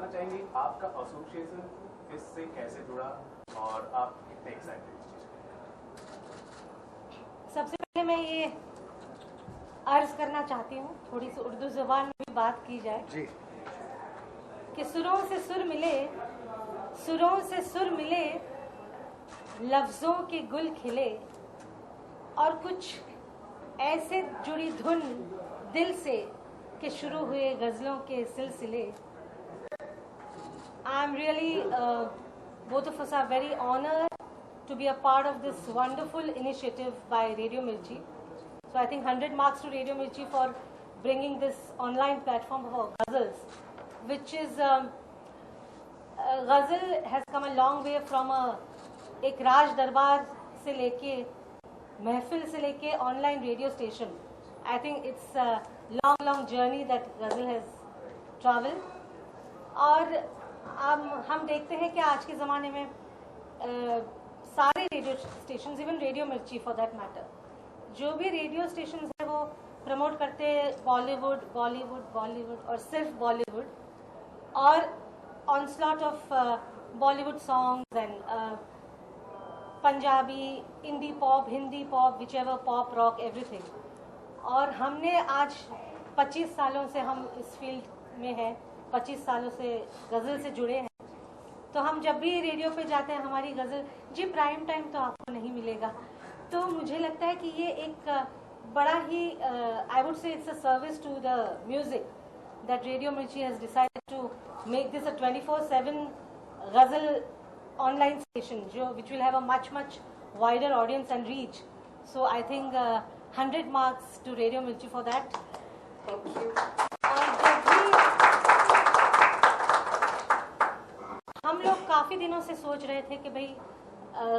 जानना चाहेंगे आपका एसोसिएशन इससे कैसे जुड़ा और आप कितने एक्साइटेड इस चीज के? सबसे पहले मैं ये अर्ज करना चाहती हूँ, थोड़ी सी उर्दू जुबान में भी बात की जाए जी। कि सुरों से सुर मिले, सुरों से सुर मिले, लफ्जों के गुल खिले, और कुछ ऐसे जुड़ी धुन दिल से कि शुरू हुए गजलों के सिलसिले। I am really, both of us are very honored to be a part of this wonderful initiative by Radio Mirchi. So I think 100 marks to Radio Mirchi for bringing this online platform for ghazals, which is ghazal has come a long way from एक राज दरबार से लेके महफिल से लेके online radio station. I think it's a long journey that ghazal has traveled. और हम देखते हैं कि आज के ज़माने में सारे radio station, even radio Mirchi for that matter, जो भी रेडियो स्टेशन है वो प्रमोट करते हैं बॉलीवुड और सिर्फ बॉलीवुड, और onslaught of Bollywood songs and Punjabi, indie pop, Hindi pop, which ever pop, rock, everything. और हमने आज 25 सालों से हम इस फील्ड में हैं, 25 सालों से गज़ल से जुड़े हैं. तो हम जब भी रेडियो पे जाते हैं हमारी गज़ल जी प्राइम टाइम तो आपको नहीं मिलेगा. तो मुझे लगता है कि ये एक बड़ा ही I would say it's a service to the music that radio Mirchi has decided to make this a 24/7 ghazal online station जो which will have a much wider audience and reach. So I think 100 marks to radio Mirchi for that. हम लोग काफ़ी दिनों से सोच रहे थे कि भाई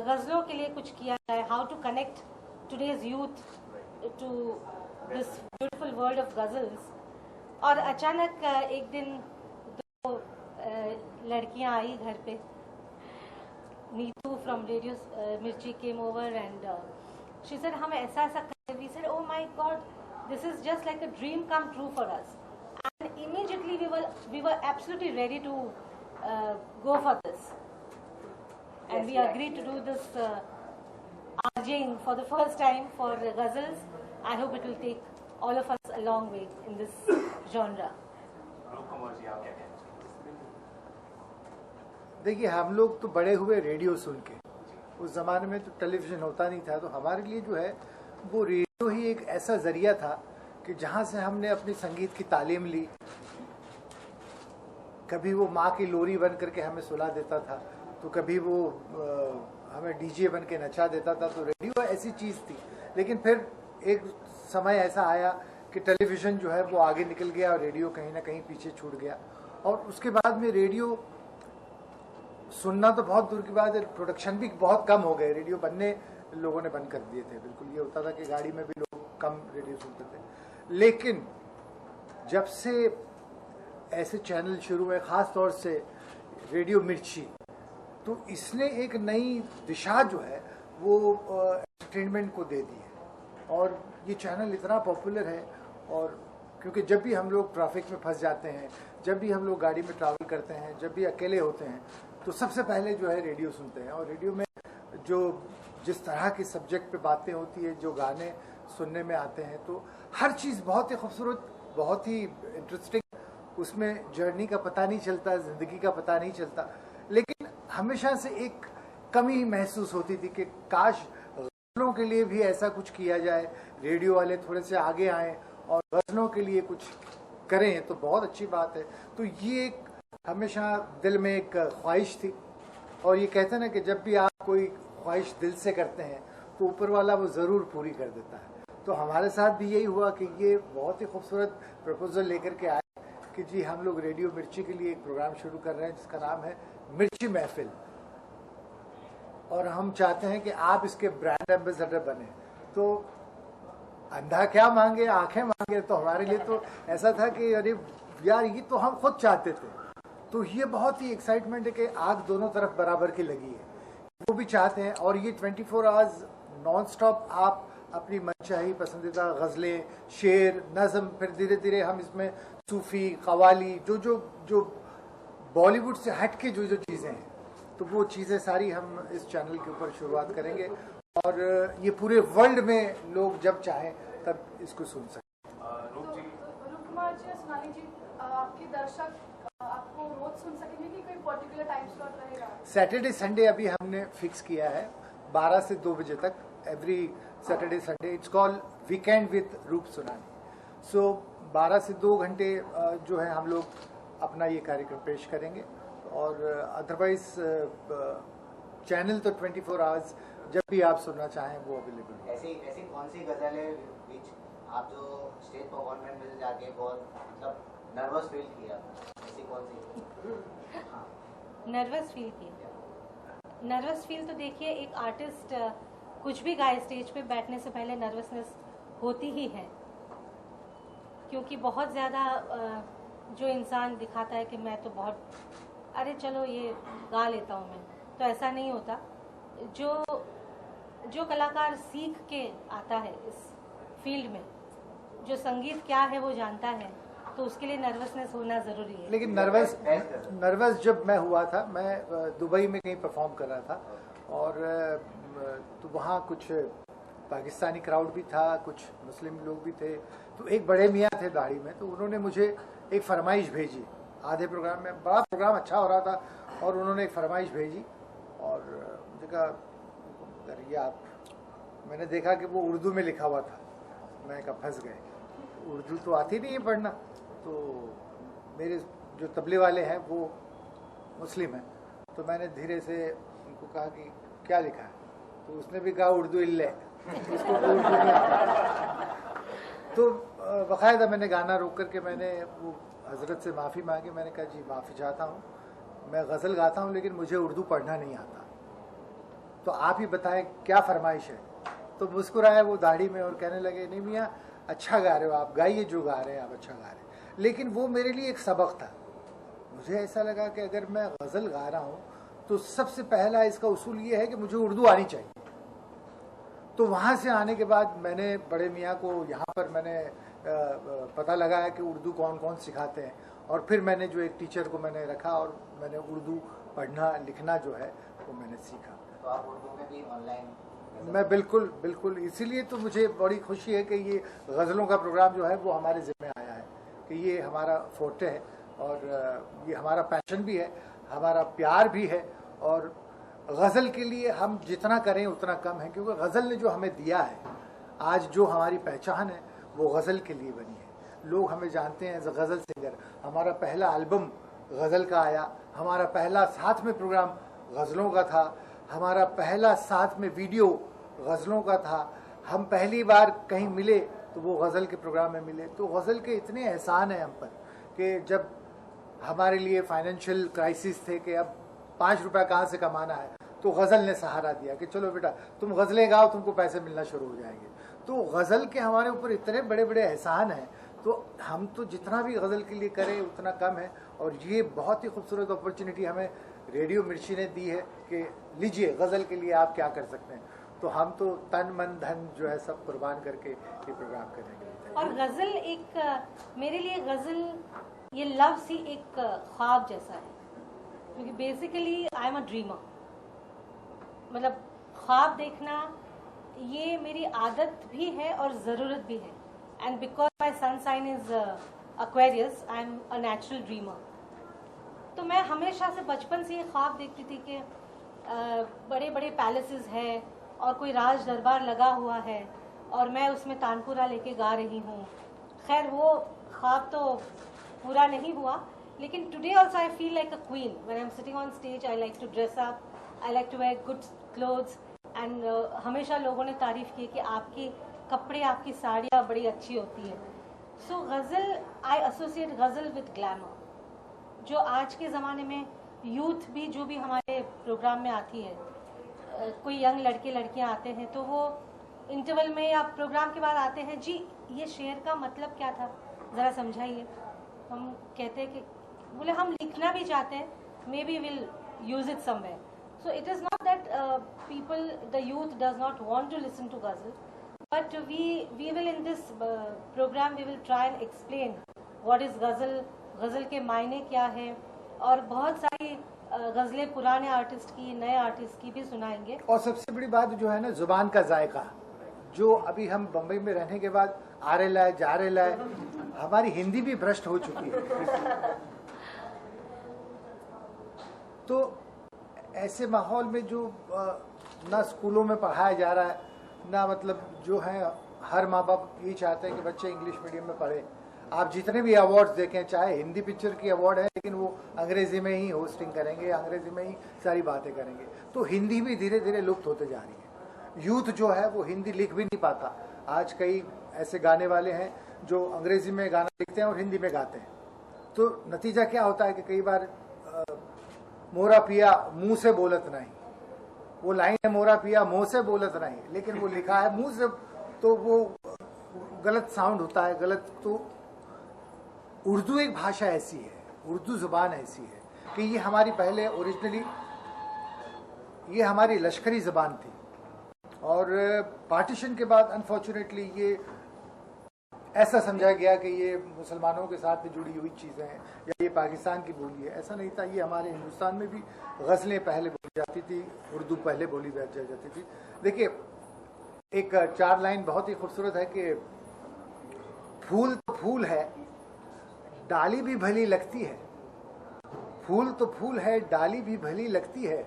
गज़लों के लिए कुछ किया जाए, how to connect today's youth to this beautiful world of ghazals. और अचानक एक दिन दो लड़कियां आई घर पे. Neetu from radio Mirchi came over and she said हम ऐसा करें. We said oh my God, this is just like a dream come true for us. And immediately we were absolutely ready to go for this, and we agreed to do this RJing for the first time for ghazals. I hope it will take all of us a long way in this genre. देखिए, हम लोग तो बड़े हुए radio सुन के. उस जमाने में तो टेलीविजन होता नहीं था, तो हमारे लिए जो है वो रेडियो ही एक ऐसा जरिया था कि जहाँ से हमने अपनी संगीत की तालीम ली. कभी वो माँ की लोरी बन करके हमें सुला देता था, तो कभी वो हमें डीजे बन के नचा देता था. तो रेडियो ऐसी चीज़ थी. लेकिन फिर एक समय ऐसा आया कि टेलीविज़न जो है वो आगे निकल गया और रेडियो कहीं ना कहीं पीछे छूट गया. और उसके बाद में रेडियो सुनना तो बहुत दूर की बात है, प्रोडक्शन भी बहुत कम हो गए. रेडियो बनने लोगों ने बंद कर दिए थे. बिल्कुल ये होता था कि गाड़ी में भी लोग कम रेडियो सुनते थे. लेकिन जब से ऐसे चैनल शुरू हुए, ख़ास तौर से रेडियो मिर्ची, तो इसने एक नई दिशा जो है वो एंटरटेनमेंट को दे दी है. और ये चैनल इतना पॉपुलर है. और क्योंकि जब भी हम लोग ट्रैफिक में फंस जाते हैं, जब भी हम लोग गाड़ी में ट्रैवल करते हैं, जब भी अकेले होते हैं, तो सबसे पहले जो है रेडियो सुनते हैं. और रेडियो में जो जिस तरह की सब्जेक्ट पे बातें होती है, जो गाने सुनने में आते हैं, तो हर चीज़ बहुत ही खूबसूरत, बहुत ही इंटरेस्टिंग. उसमें जर्नी का पता नहीं चलता, ज़िंदगी का पता नहीं चलता. लेकिन हमेशा से एक कमी महसूस होती थी कि काश गज़लों के लिए भी ऐसा कुछ किया जाए, रेडियो वाले थोड़े से आगे आएँ और गज़लों के लिए कुछ करें तो बहुत अच्छी बात है. तो ये एक हमेशा दिल में एक ख्वाहिश थी. और ये कहते हैं ना कि जब भी आप कोई ख्वाहिश दिल से करते हैं तो ऊपर वाला वो ज़रूर पूरी कर देता है. तो हमारे साथ भी यही हुआ कि ये बहुत ही खूबसूरत प्रपोजल लेकर के आए कि जी हम लोग रेडियो मिर्ची के लिए एक प्रोग्राम शुरू कर रहे हैं जिसका नाम है मिर्ची महफिल. और हम चाहते हैं कि आप इसके ब्रांड एम्बेसडर बने. तो अंधा क्या मांगे, आंखें मांगे. तो हमारे लिए तो ऐसा था कि अरे यार ये तो हम खुद चाहते थे. तो ये बहुत ही एक्साइटमेंट है कि आग दोनों तरफ बराबर की लगी है. वो भी चाहते हैं. और ये 24 आवर्स नॉन स्टॉप आप अपनी मनचाही पसंदीदा गज़लें, शेर, नज़म, फिर धीरे धीरे हम इसमें सूफ़ी, कवाली, जो बॉलीवुड से हट के जो जो चीज़ें हैं, तो वो चीज़ें सारी हम इस चैनल के ऊपर शुरुआत करेंगे और ये पूरे वर्ल्ड में लोग जब चाहें तब इसको सुन सकें। रूप जी, रूप कुमार जी, सोनाली जी, आपके दर्शक आपको रोज सुन सकेंगे कि कोई पर्टिकुलर टाइम स्लॉट रहेगा? सैटरडे संडे अभी हमने फिक्स किया है 12 से 2 बजे तक, every Saturday Sunday. It's called weekend with रूप सोनाली। सो 12 से 2 घंटे जो है हम लोग अपना ये कार्यक्रम पेश करेंगे और अदरवाइज चैनल तो 24 आवर्स जब भी आप सुनना चाहें वो अवेलेबल है। ऐसी कौन सी गजल है विच आप जो स्टेज परफॉर्मेंस में जाके बहुत मतलब नर्वस फील किया, ऐसी कौन सी? हाँ, नर्वस फील किया? नर्वस फील तो देखिए, एक आर्टिस्ट कुछ भी गाए स्टेज पे बैठने से पहले नर्वसनेस होती ही है, क्योंकि बहुत ज़्यादा जो इंसान दिखाता है कि मैं तो बहुत, अरे चलो ये गा लेता हूँ मैं, तो ऐसा नहीं होता। जो कलाकार सीख के आता है इस फील्ड में, जो संगीत क्या है वो जानता है, तो उसके लिए नर्वसनेस होना ज़रूरी है। लेकिन नर्वस जब मैं हुआ था, मैं दुबई में कहीं परफॉर्म कर रहा था और तो वहाँ कुछ पाकिस्तानी क्राउड भी था, कुछ मुस्लिम लोग भी थे, तो एक बड़े मियाँ थे दाढ़ी में, तो उन्होंने मुझे एक फरमाइश भेजी आधे प्रोग्राम में। बड़ा प्रोग्राम अच्छा हो रहा था और उन्होंने एक फरमाइश भेजी और मुझे कहा करिए आप। मैंने देखा कि वो उर्दू में लिखा हुआ था, मैं कहा फंस गए, उर्दू तो आती नहीं है पढ़ना। तो मेरे जो तबले वाले हैं वो मुस्लिम हैं, तो मैंने धीरे से उनको कहा कि क्या लिखा है, तो उसने भी कहा उर्दू इल्ले, इसको उर्दू में। तो बाकायदा मैंने गाना रोक करके मैंने वो हजरत से माफ़ी मांगी। मैंने कहा जी माफ़ी चाहता हूँ, मैं गज़ल गाता हूँ लेकिन मुझे उर्दू पढ़ना नहीं आता, तो आप ही बताएं क्या फरमाइश है। तो मुस्कुराए वो दाढ़ी में और कहने लगे नहीं मियाँ अच्छा गा रहे हो आप, गाइए जो गा रहे हैं आप, अच्छा गा रहे हैं। लेकिन वो मेरे लिए एक सबक था। मुझे ऐसा लगा कि अगर मैं गज़ल गा रहा हूँ तो सबसे पहला इसका उसूल ये है कि मुझे उर्दू आनी चाहिए। तो वहाँ से आने के बाद मैंने बड़े मियाँ को यहाँ पर मैंने पता लगाया कि उर्दू कौन कौन सिखाते हैं, और फिर मैंने जो एक टीचर को मैंने रखा और मैंने उर्दू पढ़ना लिखना जो है वो मैंने सीखा। तो आप उर्दू में भी ऑनलाइन? मैं बिल्कुल, इसीलिए तो मुझे बड़ी खुशी है कि ये गज़लों का प्रोग्राम जो है वो हमारे ज़िम्मे आया है, कि ये हमारा फोर्टे है और ये हमारा पैशन भी है, हमारा प्यार भी है। और गज़ल के लिए हम जितना करें उतना कम है, क्योंकि गज़ल ने जो हमें दिया है, आज जो हमारी पहचान है वो गज़ल के लिए बनी है। लोग हमें जानते हैं एज अ गज़ल सिंगर। हमारा पहला एल्बम गज़ल का आया, हमारा पहला साथ में प्रोग्राम गज़लों का था, हमारा पहला साथ में वीडियो गज़लों का था, हम पहली बार कहीं मिले तो वो गज़ल के प्रोग्राम में मिले। तो गज़ल के इतने एहसान हैं हम पर कि जब हमारे लिए फाइनेंशियल क्राइसिस थे कि अब 5 रुपया कहाँ से कमाना है, तो गज़ल ने सहारा दिया कि चलो बेटा तुम गज़लें गाओ, तुमको पैसे मिलना शुरू हो जाएंगे। तो गज़ल के हमारे ऊपर इतने बड़े बड़े एहसान हैं, तो हम तो जितना भी गज़ल के लिए करें उतना कम है। और ये बहुत ही खूबसूरत अपॉर्चुनिटी हमें रेडियो मिर्ची ने दी है कि लीजिए गज़ल के लिए आप क्या कर सकते हैं। तो हम तो तन मन धन जो है सब कुर्बान करके ये प्रोग्राम करेंगे। और गज़ल एक, मेरे लिए गज़ल ये लफ्ज़ ही एक ख्वाब जैसा है, क्योंकि basically I am a dreamer. मतलब ख्वाब देखना ये मेरी आदत भी है और ज़रूरत भी है। And because my sun sign is Aquarius, I am a natural dreamer. तो मैं हमेशा से बचपन से ये ख्वाब देखती थी कि बड़े बड़े पैलेसेस हैं और कोई राज दरबार लगा हुआ है और मैं उसमें तानपुरा लेके गा रही हूँ। खैर वो ख्वाब तो पूरा नहीं हुआ, लेकिन today also I feel like a queen when I am sitting on stage. I like to dress up, I like to wear good clothes and हमेशा लोगों ने तारीफ़ की कि आपके कपड़े, आपकी साड़ियाँ बड़ी अच्छी होती है। So ghazal, I associate ghazal with glamour. जो आज के ज़माने में यूथ भी जो भी हमारे प्रोग्राम में आती है, कोई यंग लड़के लड़कियां आते हैं तो वो इंटरवल में या प्रोग्राम के बाद आते हैं, जी ये शेर का मतलब क्या था ज़रा समझाइए। हम कहते हैं कि बोले हम लिखना भी चाहते हैं, maybe will use it somewhere. So it is not that people, the youth does not want to listen to ghazal, but we will in this program we will try and explain what is ghazal, ghazal के मायने क्या है और बहुत सारी गज़लें पुराने artist की, नए आर्टिस्ट की भी सुनाएंगे। और सबसे बड़ी बात जो है ना, जुबान का जायका, जो अभी हम बम्बई में रहने के बाद आ रहे लाए जा रहे लाए, हमारी हिंदी भी भ्रष्ट हो चुकी है। तो ऐसे माहौल में जो ना स्कूलों में पढ़ाया जा रहा है, ना मतलब जो है हर माँ बाप ये चाहते हैं कि बच्चे इंग्लिश मीडियम में पढ़े। आप जितने भी अवार्ड्स देखें, चाहे हिंदी पिक्चर की अवार्ड है, लेकिन वो अंग्रेजी में ही होस्टिंग करेंगे, अंग्रेजी में ही सारी बातें करेंगे। तो हिंदी भी धीरे धीरे लुप्त होते जा रही है। यूथ जो है वो हिंदी लिख भी नहीं पाता। आज कई ऐसे गाने वाले हैं जो अंग्रेजी में गाना लिखते हैं और हिंदी में गाते हैं। तो नतीजा क्या होता है कि कई बार मोरा पिया मुंह से बोलत नहीं, वो लाइन है मोरा पिया मुंह से बोलत नहीं, लेकिन वो लिखा है मुंह से, तो वो गलत साउंड होता है, गलत। तो उर्दू एक भाषा ऐसी है, उर्दू जुबान ऐसी है कि ये हमारी पहले ओरिजिनली ये हमारी लश्करी जुबान थी, और पार्टीशन के बाद अनफॉर्चुनेटली ये ऐसा समझा गया कि ये मुसलमानों के साथ जुड़ी हुई चीज़ें हैं या ये पाकिस्तान की बोली है। ऐसा नहीं था, ये हमारे हिंदुस्तान में भी गज़लें पहले बोली जाती थी, उर्दू पहले बोली जाती थी। देखिए, एक 4 लाइन बहुत ही खूबसूरत है कि फूल तो फूल है, डाली भी भली लगती है, फूल तो फूल है, डाली भी भली लगती है,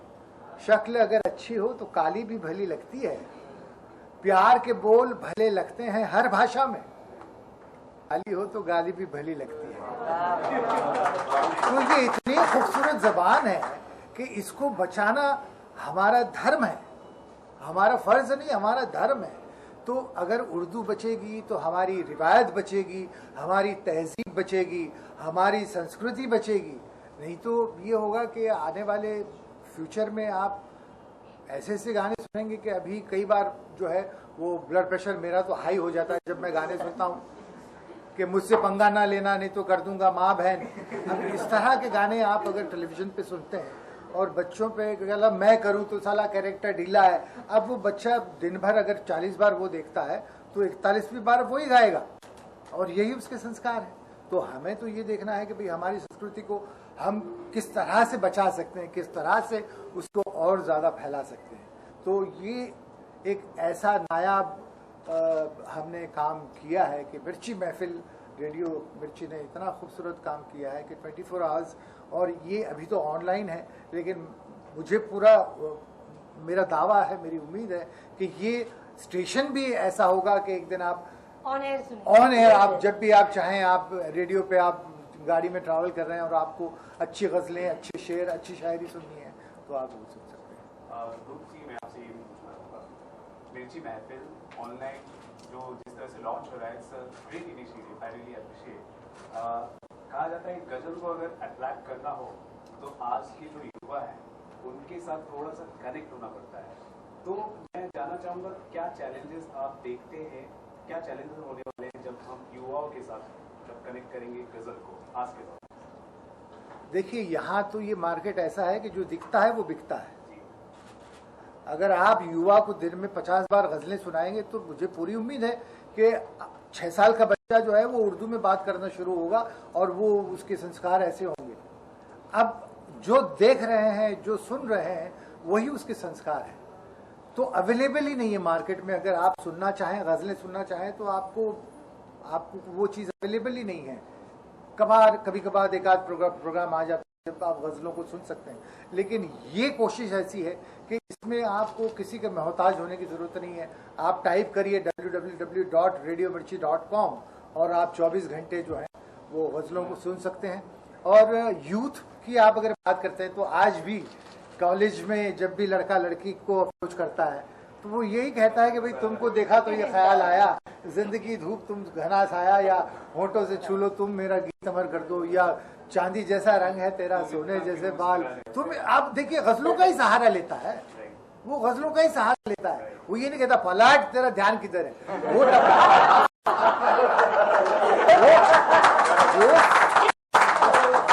शक्ल अगर अच्छी हो तो काली भी भली लगती है, प्यार के बोल भले लगते हैं हर भाषा में, गाली हो तो गाली भी भली लगती है। तो ये इतनी खूबसूरत जबान है कि इसको बचाना हमारा धर्म है, हमारा फर्ज नहीं, हमारा धर्म है। तो अगर उर्दू बचेगी तो हमारी रिवायत बचेगी, हमारी तहजीब बचेगी, हमारी संस्कृति बचेगी। नहीं तो ये होगा कि आने वाले फ्यूचर में आप ऐसे ऐसे गाने सुनेंगे कि अभी कई बार जो है वो ब्लड प्रेशर मेरा तो हाई हो जाता है जब मैं गाने सुनता हूँ कि मुझसे पंगा ना लेना नहीं तो कर दूंगा माँ बहन। अब इस तरह के गाने आप अगर टेलीविजन पे सुनते हैं और बच्चों पे मतलब मैं करूं तो साला कैरेक्टर ढीला है, अब वो बच्चा दिन भर अगर 40 बार वो देखता है तो 41वीं बार वो ही गाएगा, और यही उसके संस्कार है। तो हमें तो ये देखना है कि भाई हमारी संस्कृति को हम किस तरह से बचा सकते हैं, किस तरह से उसको और ज़्यादा फैला सकते हैं। तो ये एक ऐसा नायाब हमने काम किया है कि मिर्ची महफिल, रेडियो मिर्ची ने इतना खूबसूरत काम किया है कि 24 आवर्स, और ये अभी तो ऑनलाइन है, लेकिन मुझे पूरा मेरा दावा है, मेरी उम्मीद है कि ये स्टेशन भी ऐसा होगा कि एक दिन आप ऑन एयर आप जब भी आप चाहें, आप रेडियो पे आप गाड़ी में ट्रैवल कर रहे हैं और आपको अच्छी गज़लें, अच्छे शेर, अच्छी शायरी सुननी है तो आप वो सुन सकते हैं। रूप जी, मैं आपसे ये पूछना चाहूँगा, मिर्ची महफिल ऑनलाइन जो जिस तरह से लॉन्च हो रहा है, it's great initiative, I really appreciate. कहा जाता है गजल को अगर अट्रैक्ट करना हो तो आज के जो युवा है उनके साथ थोड़ा सा कनेक्ट होना पड़ता है। तो मैं जानना चाहूँगा क्या चैलेंजेस आप देखते हैं, क्या चैलेंजेस होने वाले हैं जब हम युवाओं के साथ जब कनेक्ट करेंगे गजल को आज के दौर में? देखिए, यहाँ तो ये मार्केट ऐसा है कि जो दिखता है वो बिकता है। अगर आप युवा को दिन में 50 बार गजलें सुनाएंगे तो मुझे पूरी उम्मीद है कि 6 साल का बच्चा जो है वो उर्दू में बात करना शुरू होगा और वो उसके संस्कार ऐसे होंगे। अब जो देख रहे हैं, जो सुन रहे हैं, वही उसके संस्कार हैं। तो अवेलेबल ही नहीं है मार्केट में। अगर आप सुनना चाहें, गजलें सुनना चाहें, तो आपको वो चीज़ अवेलेबल ही नहीं है। कभी कभार एक आध प्रोग्राम आ जाता है जब आप गज़लों को सुन सकते हैं, लेकिन ये कोशिश ऐसी है कि इसमें आपको किसी के मोहताज होने की ज़रूरत नहीं है। आप टाइप करिए www.radiomirchi.com और आप 24 घंटे जो है वो गज़लों को सुन सकते हैं। और यूथ की आप अगर बात करते हैं तो आज भी कॉलेज में जब भी लड़का लड़की को अप्रोच करता है तो वो यही कहता है कि भाई तुमको देखा तो ये ख्याल आया, जिंदगी धूप तुम घना छाया, या होंठों से छू लो तुम मेरा गीत अमर कर दो, या चांदी जैसा रंग है तेरा सोने जैसे बाल। तुम आप देखिए गजलों का ही सहारा लेता है, वो गजलों का ही सहारा लेता है। वो ये नहीं कहता पलाट तेरा ध्यान किधर है,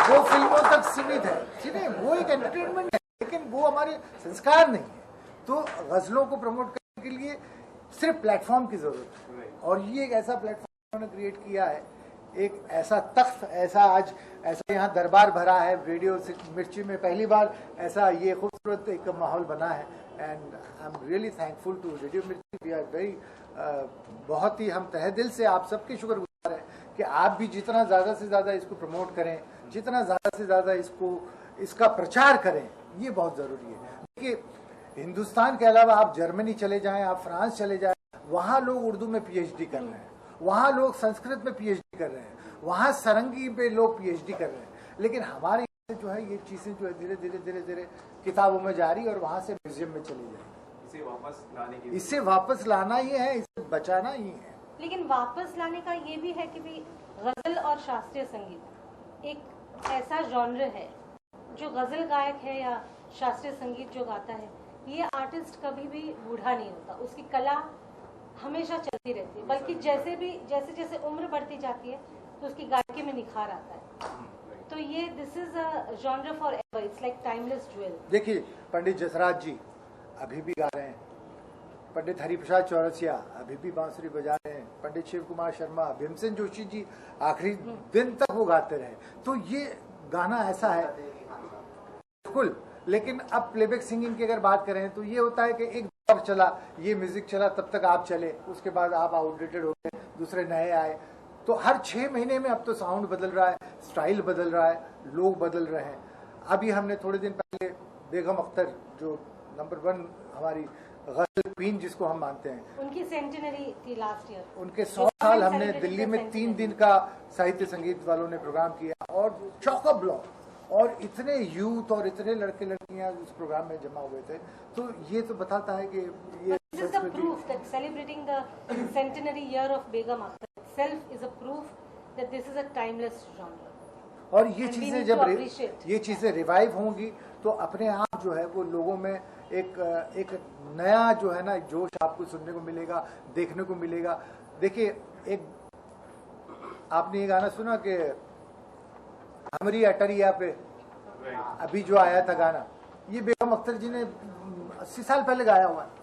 वो फिल्मों तक सीमित है, वो एक एंटरटेनमेंट है, लेकिन वो हमारे संस्कार नहीं है। तो गजलों को प्रमोट करने के लिए सिर्फ प्लेटफॉर्म की जरूरत है, और ये एक ऐसा प्लेटफॉर्म उन्होंने क्रिएट किया है एक ऐसा तख्त, ऐसा आज ऐसा यहाँ दरबार भरा है रेडियो मिर्ची में, पहली बार ऐसा ये खूबसूरत एक माहौल बना है। And I am really thankful to radio Mirchi. We are very, बहुत ही हम तहे दिल से आप सबके शुक्रगुजार हैं कि आप भी जितना ज़्यादा से ज़्यादा इसको प्रमोट करें, जितना ज़्यादा से ज़्यादा इसका प्रचार करें, ये बहुत ज़रूरी है। देखिए, हिंदुस्तान के अलावा आप जर्मनी चले जाएं, आप फ्रांस चले जाएं, वहाँ लोग उर्दू में पीएचडी कर रहे हैं, वहाँ लोग संस्कृत में पीएचडी कर रहे हैं, वहाँ सरंगी पे लोग पीएचडी कर रहे हैं। लेकिन हमारे यहाँ जो है ये चीज़ें जो है धीरे धीरे धीरे धीरे किताबों में जा रही और वहाँ से म्यूजियम में चली जाएगी। इसे वापस लाना ही है, इसे बचाना ही है। लेकिन वापस लाने का ये भी है कि भी गजल और शास्त्रीय संगीत एक ऐसा जॉनर है जो गजल गायक है या शास्त्रीय संगीत जो गाता है, ये आर्टिस्ट कभी भी बूढ़ा नहीं होता, उसकी कला हमेशा चलती रहती है। बल्कि जैसे जैसे उम्र बढ़ती जाती है तो उसकी गायकी में निखार आता है। तो ये this is a genre for ever, it's like timeless jewel. देखिए, पंडित जसराज जी अभी भी गा रहे हैं, पंडित हरिप्रसाद चौरसिया अभी भी बांसुरी बजा रहे हैं, पंडित शिव कुमार शर्मा, भीमसेन जोशी जी आखिरी दिन तक वो गाते रहे। तो ये गाना ऐसा है बिल्कुल। लेकिन अब प्लेबैक सिंगिंग की अगर बात करें तो ये होता है कि एक दौर चला, ये म्यूजिक चला, तब तक आप चले, उसके बाद आप आउटडेटेड हो गए, दूसरे नए आए। तो हर 6 महीने में अब तो साउंड बदल रहा है, स्टाइल बदल रहा है, लोग बदल रहे हैं। अभी हमने थोड़े दिन पहले बेगम अख्तर, जो नंबर 1 हमारी गजल क्वीन जिसको हम मानते हैं, उनकी सेंटिनरी थी लास्ट ईयर, उनके 100 साल हमने दिल्ली में 3 दिन का साहित्य संगीत वालों ने प्रोग्राम किया और चौका ब्लॉक, और इतने यूथ और इतने लड़के लड़कियां उस प्रोग्राम में जमा हुए थे। तो ये तो बताता है कि ये This is the proof that celebrating the centenary year of Begum Akhtar itself is a proof that this is a timeless genre. और ये And we चीजें need जब to appreciate. ये चीजें रिवाइव होंगी तो अपने आप जो है वो लोगों में एक नया जो है ना जोश आपको सुनने को मिलेगा, देखने को मिलेगा। देखिए, एक आपने ये गाना सुना कि हमारी अटरिया पे अभी जो आया था गाना, ये बेगम अख्तर जी ने 80 साल पहले गाया हुआ है।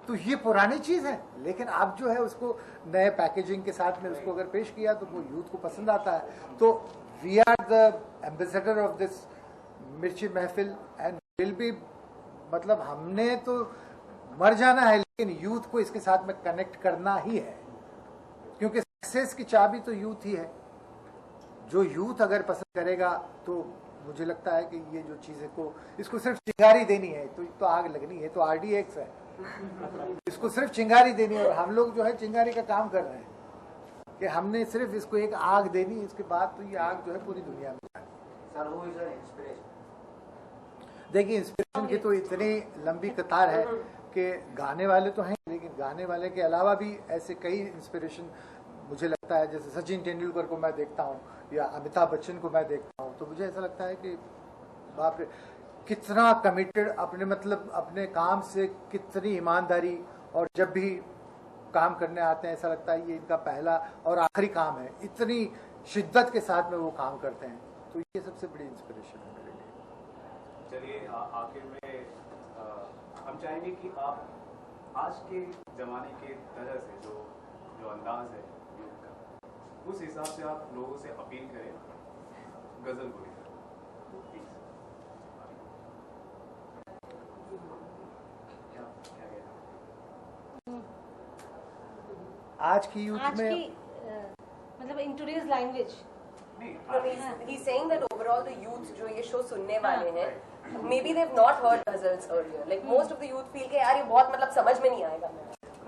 तो ये पुरानी चीज है, लेकिन आप जो है उसको नए पैकेजिंग के साथ में उसको अगर पेश किया तो वो यूथ को पसंद आता है। तो we are the ambassador of this Mirchi महफिल एंड विल बी, मतलब हमने तो मर जाना है लेकिन यूथ को इसके साथ में कनेक्ट करना ही है, क्योंकि सक्सेस की चाबी तो यूथ ही है। जो यूथ अगर पसंद करेगा तो मुझे लगता है कि ये जो चीजें को इसको सिर्फ चिंगारी देनी है तो आग लगनी है, तो RDX है, इसको सिर्फ चिंगारी देनी है। और हम लोग जो है चिंगारी का काम कर रहे हैं कि हमने सिर्फ इसको एक आग देनी, इसके बाद तो ये आग जो है पूरी दुनिया में जानी। Sir, who is your inspiration? देखिए, इंस्पिरेशन की तो इतनी लंबी कतार है कि गाने वाले तो हैं, लेकिन गाने वाले के अलावा भी ऐसे कई इंस्पिरेशन मुझे लगता है। जैसे सचिन तेंदुलकर को मैं देखता हूँ या अमिताभ बच्चन को मैं देखता हूँ, तो मुझे ऐसा लगता है कि बाप रे कितना कमिटेड, अपने मतलब अपने काम से कितनी ईमानदारी, और जब भी काम करने आते हैं ऐसा लगता है ये इनका पहला और आखिरी काम है, इतनी शिद्दत के साथ में वो काम करते हैं। तो ये सबसे बड़ी इंस्पिरेशन है मेरे लिए। चलिए, आखिर में हम चाहेंगे कि आप आज के जमाने के तरह से जो अंदाज है यूथ का, उस हिसाब से आप लोगों से अपील करें गजल को लेकर। आज की यूथ आज में की मतलब in today's language, He's saying that overall the youth जो ये शो सुनने वाले हैं, maybe they've not heard ghazals earlier. Like most of the youth feel कि यार ये बहुत मतलब समझ में नहीं आएगा,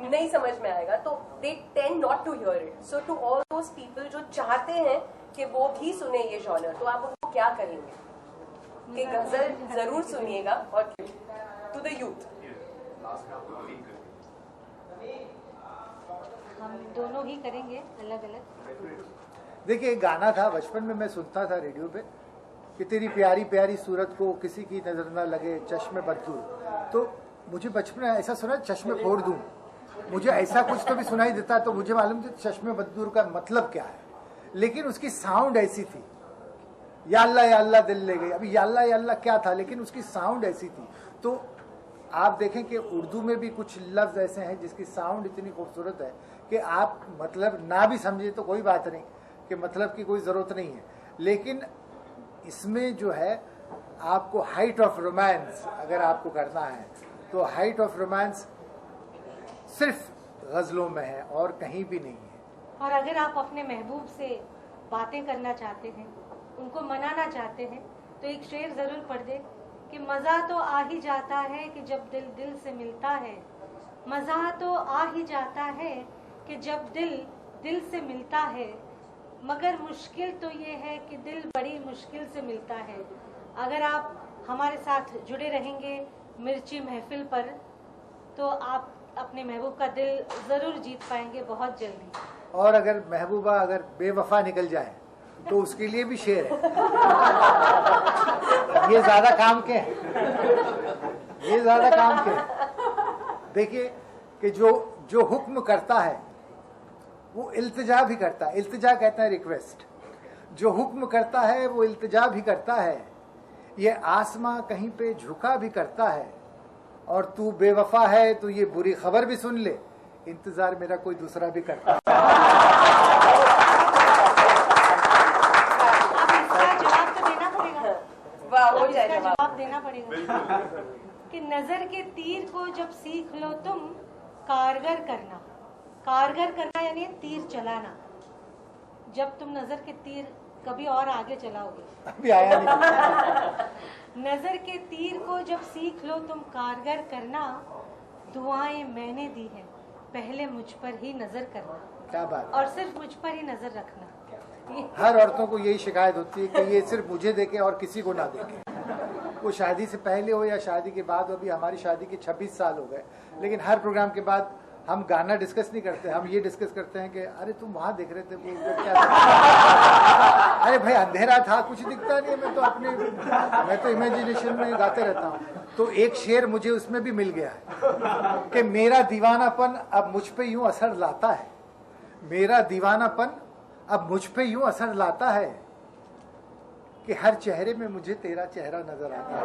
नहीं समझ में आएगा, तो they tend not to hear it. So to all those people जो चाहते हैं कि वो भी सुने ये genre, तो आप उनको क्या कहेंगे कि गजल जरूर सुनिएगा? और to the youth. हम दोनों ही करेंगे अलग अलग। देखिए, एक गाना था बचपन में मैं सुनता था रेडियो पे कि तेरी प्यारी प्यारी सूरत को किसी की नजर न लगे चश्मे बददूर। तो मुझे बचपन में ऐसा सुना चश्मे फोड़ दूं, मुझे ऐसा कुछ तो भी सुनाई देता, तो मुझे मालूम था चश्मे बददूर का मतलब क्या है, लेकिन उसकी साउंड ऐसी थी, या अल्लाह दिल ले गई। अभी या अल्लाह क्या था, लेकिन उसकी साउंड ऐसी थी। तो आप देखें कि उर्दू में भी कुछ लफ्ज़ ऐसे हैं जिसकी साउंड इतनी खूबसूरत है कि आप मतलब ना भी समझे तो कोई बात नहीं, कि मतलब की कोई ज़रूरत नहीं है, लेकिन इसमें जो है आपको हाइट ऑफ रोमांस अगर आपको करना है तो हाइट ऑफ रोमांस सिर्फ गज़लों में है और कहीं भी नहीं है। और अगर आप अपने महबूब से बातें करना चाहते हैं, उनको मनाना चाहते हैं, तो एक शेर ज़रूर पढ़ दे कि मज़ा तो आ ही जाता है कि जब दिल दिल से मिलता है, मज़ा तो आ ही जाता है कि जब दिल दिल से मिलता है, मगर मुश्किल तो ये है कि दिल बड़ी मुश्किल से मिलता है। अगर आप हमारे साथ जुड़े रहेंगे मिर्ची महफिल पर, तो आप अपने महबूब का दिल ज़रूर जीत पाएंगे बहुत जल्दी। और अगर महबूबा अगर बेवफा निकल जाए तो उसके लिए भी शेर है। ये ज्यादा काम के हैं, ये ज्यादा काम के हैं। देखिए कि जो हुक्म करता है वो इल्तिजा भी करता है, इल्तिजा कहते हैं रिक्वेस्ट, जो हुक्म करता है वो इल्तिजा भी करता है, ये आसमां कहीं पे झुका भी करता है, और तू बेवफा है तो ये बुरी खबर भी सुन ले, इंतजार मेरा कोई दूसरा भी करता है। जवाब देना पड़ेगा कि नजर के तीर को जब सीख लो तुम कारगर करना, कारगर करना यानी तीर चलाना। जब तुम नजर के तीर कभी और आगे चलाओगे, अभी आया नहीं। नजर के तीर को जब सीख लो तुम कारगर करना, दुआएं मैंने दी है पहले मुझ पर ही नजर करना। क्या बात, और सिर्फ मुझ पर ही नजर रखना। हर औरतों को यही शिकायत होती है कि ये सिर्फ मुझे देखे और किसी को ना देखे, वो शादी से पहले हो या शादी के बाद हो। अभी हमारी शादी के 26 साल हो गए, लेकिन हर प्रोग्राम के बाद हम गाना डिस्कस नहीं करते, हम ये डिस्कस करते हैं कि अरे तुम वहां देख रहे थे, वो क्या था? अरे भाई अंधेरा था, कुछ दिखता नहीं, मैं तो इमेजिनेशन में गाते रहता हूँ। तो एक शेर मुझे उसमें भी मिल गया है कि मेरा दीवानापन अब मुझ पे यूं असर लाता है, मेरा दीवानापन अब मुझ पे यूं असर लाता है कि हर चेहरे में मुझे तेरा चेहरा नजर आता है।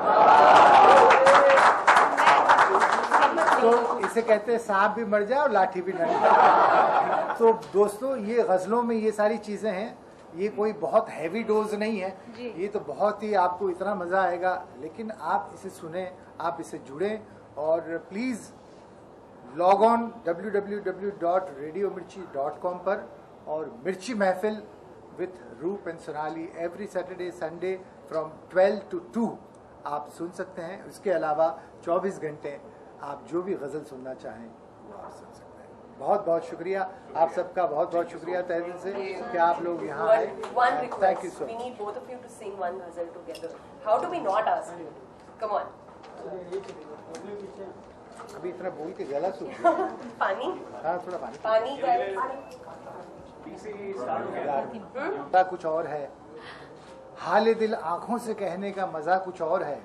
तो इसे कहते हैं सांप भी मर जाए और लाठी भी न जाए। तो दोस्तों ये गजलों में ये सारी चीजें हैं, ये कोई बहुत हैवी डोज नहीं है, ये तो बहुत ही आपको इतना मजा आएगा। लेकिन आप इसे सुने, आप इसे जुड़ें, और प्लीज लॉग ऑन www.radiomirchi.com पर, और मिर्ची महफिल विथ रूप and Sonali every Saturday Sunday from 12 to 2 आप सुन सकते हैं। उसके अलावा 24 घंटे आप जो भी गज़ल सुनना चाहें वो आप सुन सकते हैं। बहुत बहुत शुक्रिया आप सबका, बहुत बहुत शुक्रिया तहे दिल से कि आप लोग यहाँ आए। Thank you so much. We need both of you to sing one ghazal together. How do we not ask you? Come on. अभी इतना बोल के गला सूख गया। पानी? हाँ थोड़ा पानी। पानी का कुछ और है, हाले दिल आंखों से कहने का मजा कुछ और है,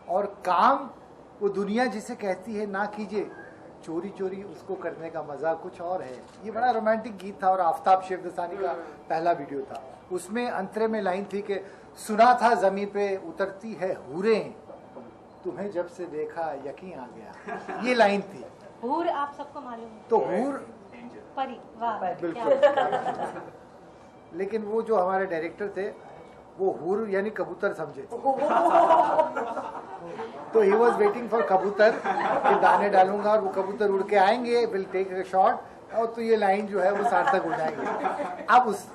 और काम वो दुनिया जिसे कहती है ना कीजिए, चोरी चोरी उसको करने का मजा कुछ और है। ये बड़ा रोमांटिक गीत था और आफ्ताब शेखदसानी का पहला वीडियो था। उसमें अंतरे में लाइन थी कि सुना था जमीन पे उतरती है हूरें, तुम्हें जब से देखा यकीन आ गया, ये लाइन थी। हूर आप सबको मालूम है, तो हूर परी, वाह बिल्कुल। लेकिन वो जो हमारे डायरेक्टर थे वो हूर यानी कबूतर समझे, तो ही वॉज वेटिंग फॉर कबूतर कि दाने डालूंगा और वो कबूतर उड़ के आएंगे, विल टेक अ शॉट, और तो ये लाइन जो है वो सार्थक हो जाएंगे। अब उस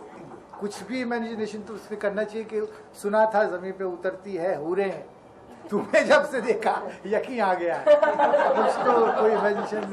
कुछ भी इमेजिनेशन तो उसमें करना चाहिए कि सुना था जमीन पे उतरती है हूरें, तुम्हें जब से देखा यकीन आ गया है। कुछ तो कोई इमेजिनेशन